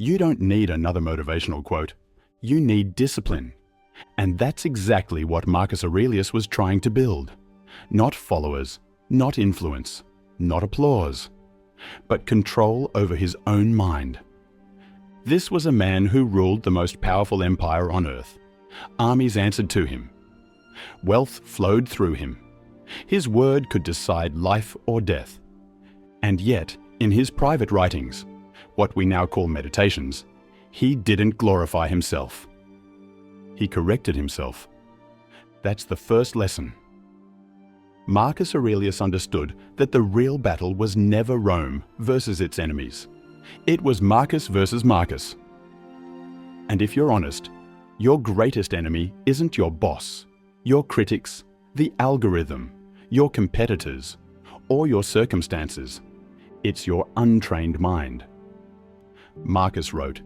You don't need another motivational quote. You need discipline. And that's exactly what Marcus Aurelius was trying to build. Not followers, not influence, not applause, but control over his own mind. This was a man who ruled the most powerful empire on earth. Armies answered to him. Wealth flowed through him. His word could decide life or death. And yet, in his private writings, what we now call meditations, he didn't glorify himself. He corrected himself. That's the first lesson. Marcus Aurelius understood that the real battle was never Rome versus its enemies. It was Marcus versus Marcus. And if you're honest, your greatest enemy isn't your boss, your critics, the algorithm, your competitors, or your circumstances. It's your untrained mind. Marcus wrote,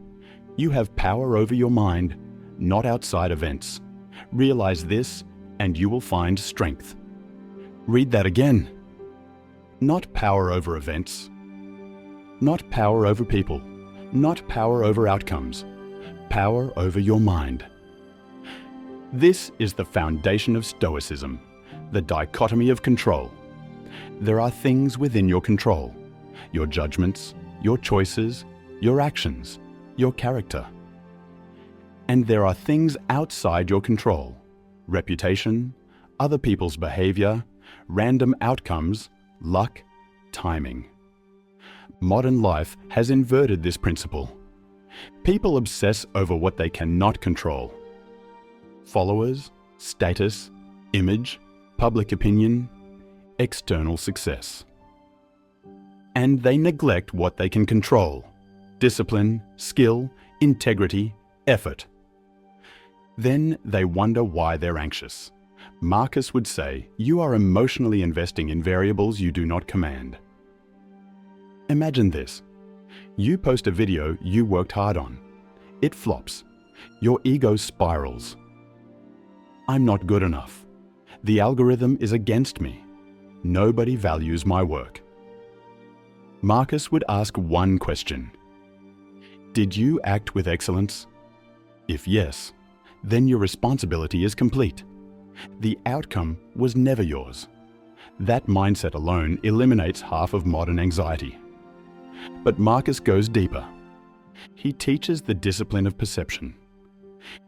"You have power over your mind, not outside events. Realize this, and you will find strength." Read that again. Not power over events. Not power over people. Not power over outcomes. Power over your mind. This is the foundation of Stoicism, the dichotomy of control. There are things within your control, your judgments, your choices, your actions, your character. And there are things outside your control, reputation, other people's behavior, random outcomes, luck, timing. Modern life has inverted this principle. People obsess over what they cannot control. Followers, status, image, public opinion, external success. And they neglect what they can control: discipline, skill, integrity, effort. Then they wonder why they're anxious. Marcus would say, you are emotionally investing in variables you do not command. Imagine this. You post a video you worked hard on. It flops. Your ego spirals. I'm not good enough. The algorithm is against me. Nobody values my work. Marcus would ask one question. Did you act with excellence? If yes, then your responsibility is complete. The outcome was never yours. That mindset alone eliminates half of modern anxiety. But Marcus goes deeper. He teaches the discipline of perception.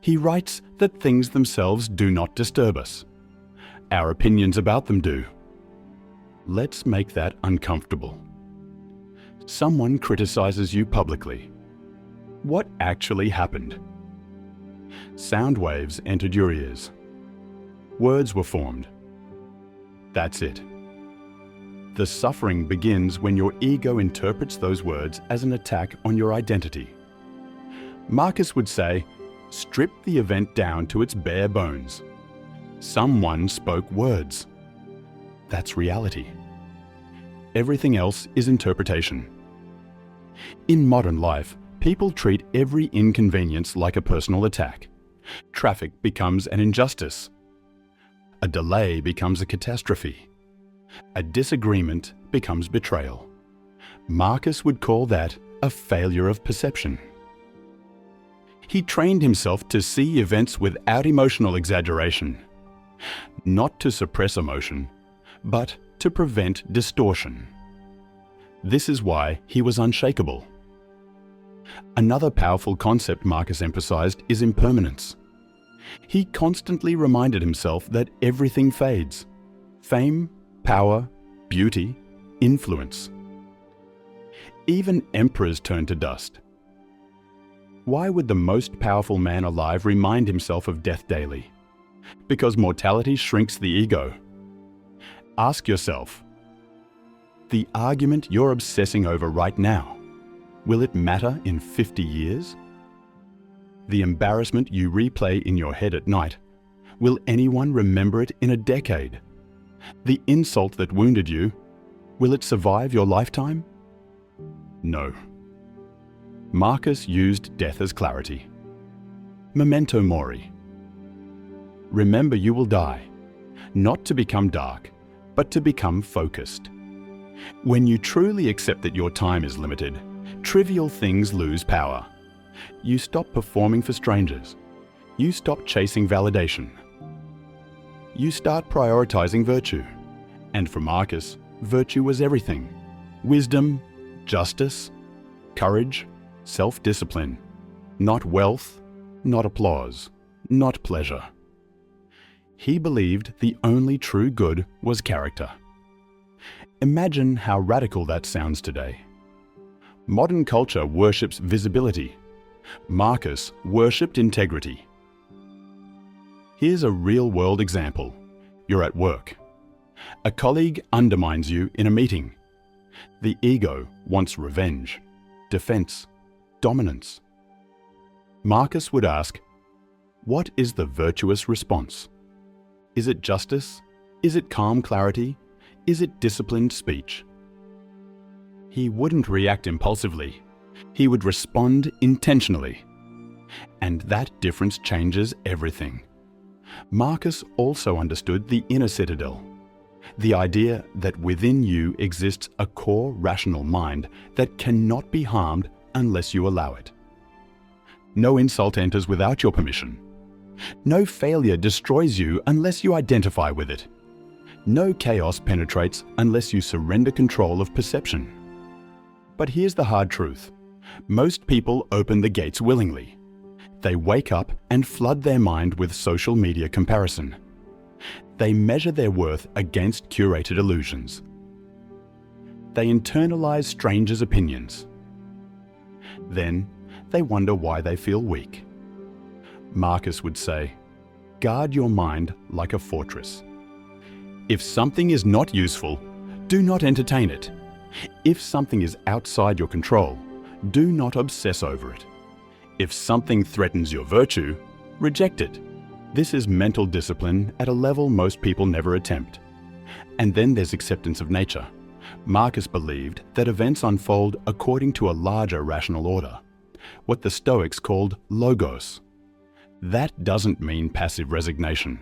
He writes that things themselves do not disturb us. Our opinions about them do. Let's make that uncomfortable. Someone criticizes you publicly. What actually happened? Sound waves entered your ears. Words were formed. That's it. The suffering begins when your ego interprets those words as an attack on your identity. Marcus would say, strip the event down to its bare bones. Someone spoke words. That's reality. Everything else is interpretation. In modern life, people treat every inconvenience like a personal attack. Traffic becomes an injustice. A delay becomes a catastrophe. A disagreement becomes betrayal. Marcus would call that a failure of perception. He trained himself to see events without emotional exaggeration, not to suppress emotion, but to prevent distortion. This is why he was unshakable. Another powerful concept Marcus emphasized is impermanence. He constantly reminded himself that everything fades: fame, power, beauty, influence. Even emperors turn to dust. Why would the most powerful man alive remind himself of death daily? Because mortality shrinks the ego. Ask yourself, the argument you're obsessing over right now, will it matter in 50 years? The embarrassment you replay in your head at night, will anyone remember it in a decade? The insult that wounded you, will it survive your lifetime? No. Marcus used death as clarity. Memento mori. Remember you will die, not to become dark, but to become focused. When you truly accept that your time is limited, trivial things lose power. You stop performing for strangers. You stop chasing validation. You start prioritizing virtue. And for Marcus, virtue was everything. Wisdom, justice, courage, self-discipline. Not wealth, not applause, not pleasure. He believed the only true good was character. Imagine how radical that sounds today. Modern culture worships visibility. Marcus worshipped integrity. Here's a real-world example. You're at work. A colleague undermines you in a meeting. The ego wants revenge, defense, dominance. Marcus would ask, what is the virtuous response? Is it justice? Is it calm clarity? Is it disciplined speech? He wouldn't react impulsively. He would respond intentionally. And that difference changes everything. Marcus also understood the inner citadel, the idea that within you exists a core rational mind that cannot be harmed unless you allow it. No insult enters without your permission. No failure destroys you unless you identify with it. No chaos penetrates unless you surrender control of perception. But here's the hard truth. Most people open the gates willingly. They wake up and flood their mind with social media comparison. They measure their worth against curated illusions. They internalize strangers' opinions. Then they wonder why they feel weak. Marcus would say, guard your mind like a fortress. If something is not useful, do not entertain it. If something is outside your control, do not obsess over it. If something threatens your virtue, reject it. This is mental discipline at a level most people never attempt. And then there's acceptance of nature. Marcus believed that events unfold according to a larger rational order, what the Stoics called logos. That doesn't mean passive resignation.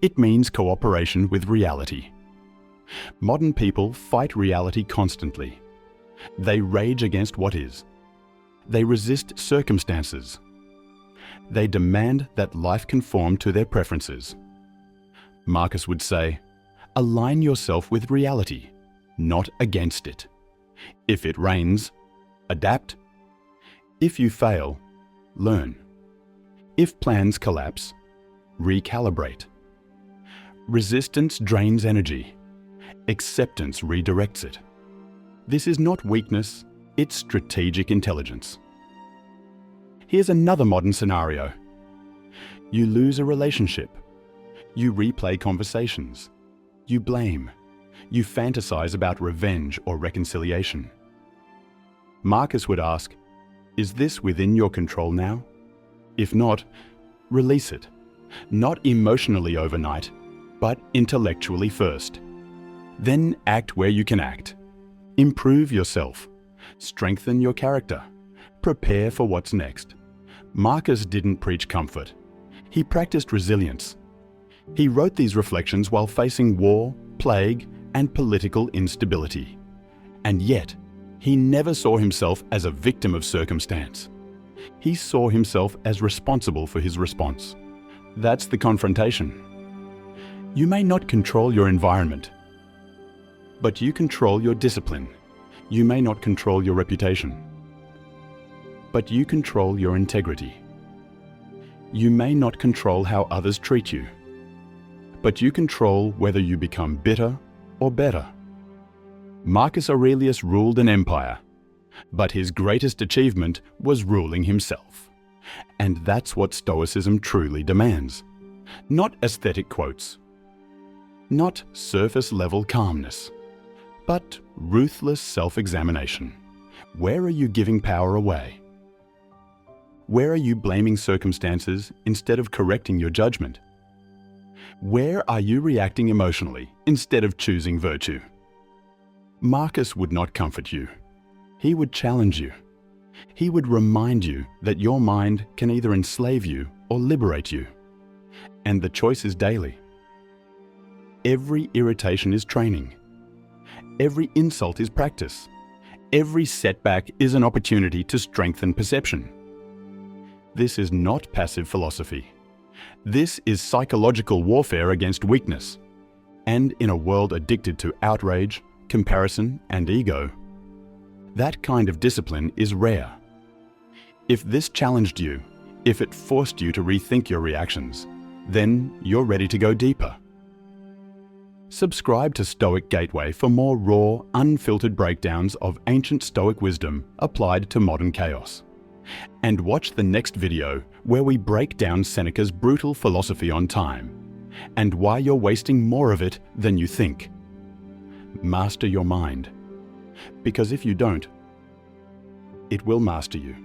It means cooperation with reality. Modern people fight reality constantly. They rage against what is. They resist circumstances. They demand that life conform to their preferences. Marcus would say, align yourself with reality, not against it. If it rains, adapt. If you fail, learn. If plans collapse, recalibrate. Resistance drains energy. Acceptance redirects it. This is not weakness, it's strategic intelligence. Here's another modern scenario. You lose a relationship. You replay conversations. You blame. You fantasize about revenge or reconciliation. Marcus would ask, is this within your control now? If not, release it. Not emotionally overnight, but intellectually first. Then act where you can act. Improve yourself. Strengthen your character. Prepare for what's next. Marcus didn't preach comfort. He practiced resilience. He wrote these reflections while facing war, plague, and political instability. And yet, he never saw himself as a victim of circumstance. He saw himself as responsible for his response. That's the confrontation. You may not control your environment, but you control your discipline. You may not control your reputation, but you control your integrity. You may not control how others treat you, but you control whether you become bitter or better. Marcus Aurelius ruled an empire, but his greatest achievement was ruling himself. And that's what Stoicism truly demands. Not aesthetic quotes, not surface-level calmness, but ruthless self-examination. Where are you giving power away? Where are you blaming circumstances instead of correcting your judgment? Where are you reacting emotionally instead of choosing virtue? Marcus would not comfort you. He would challenge you. He would remind you that your mind can either enslave you or liberate you. And the choice is daily. Every irritation is training. Every insult is practice. Every setback is an opportunity to strengthen perception. This is not passive philosophy. This is psychological warfare against weakness. And in a world addicted to outrage, comparison, and ego, that kind of discipline is rare. If this challenged you, if it forced you to rethink your reactions, then you're ready to go deeper. Subscribe to Stoic Gateway for more raw, unfiltered breakdowns of ancient Stoic wisdom applied to modern chaos. And watch the next video where we break down Seneca's brutal philosophy on time and why you're wasting more of it than you think. Master your mind, because if you don't, it will master you.